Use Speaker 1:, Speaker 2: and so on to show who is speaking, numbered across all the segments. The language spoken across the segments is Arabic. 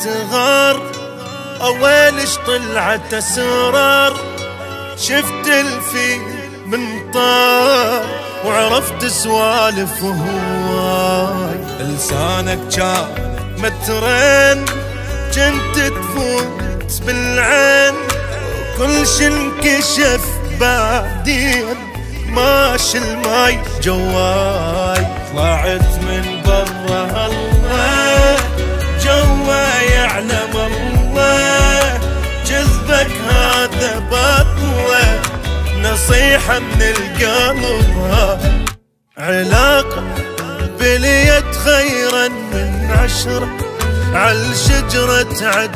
Speaker 1: تغار، اولش طلعت اسرار. شفت الفيل من طار وعرفت سوالف هواي. لسانك جاب مترين جنت تفوت بالعين، كل شي انكشف بعدين ماشي الماي جواي. طلعت من برا الله جوا يعلم الله، جذبك هذا بطله نصيحة من القلب. علاقة باليد خيرا من 10 عالشجرة تعد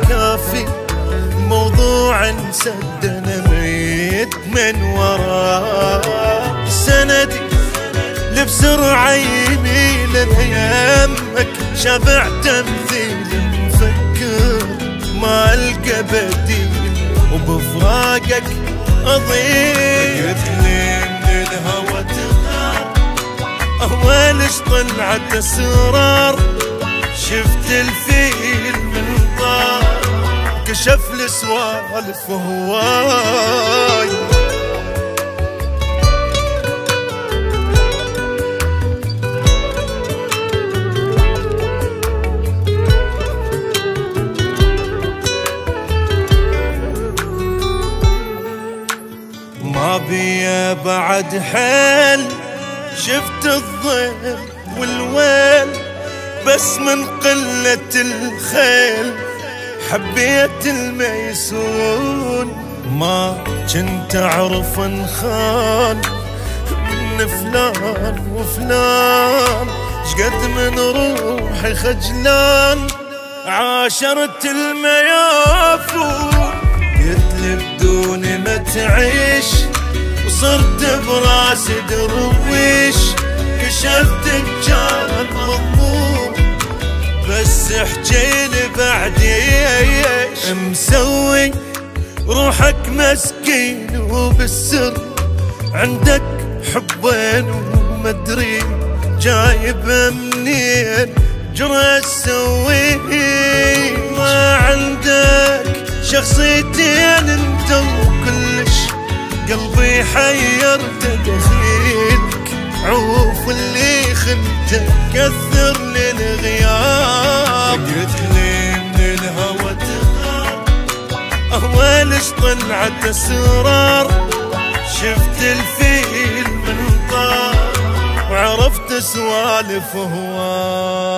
Speaker 1: كافي، موضوع انسدنا ميت من وراه. سندي لبسرعة يميل يمك، شافع تمثيل مفكر ما القى بديل، وبفراقك اضيع. قلتلي من الهوى تغار، اولش طلعت اسرار. شفت الفيل من طار كشف لي سوالف هواي. ما بيا بعد حيل، شفت الضيل والويل بس من قلة الخيل حبيت الميسون. ما كنت اعرف انخان من فلان وفلان، شقد من روحي خجلان عاشرت الميافون. قلتلي بدوني ما تعيش، وصرت براسي درويش، كشفتك كان مضموم بس احجيلي بعديش. مسوي روحك مسكين وبالسر عندك حبين ومدري جايب منين جرى تسوي. ما عندك شخصيتين انت وكلش، قلبي حيرت دخيلك عوف اللي خنته كثر للغياب. قلتلي من الهوى تغار، اولش طلعت اسرار. شفت الفيل من طار وعرفت سوالف هواي.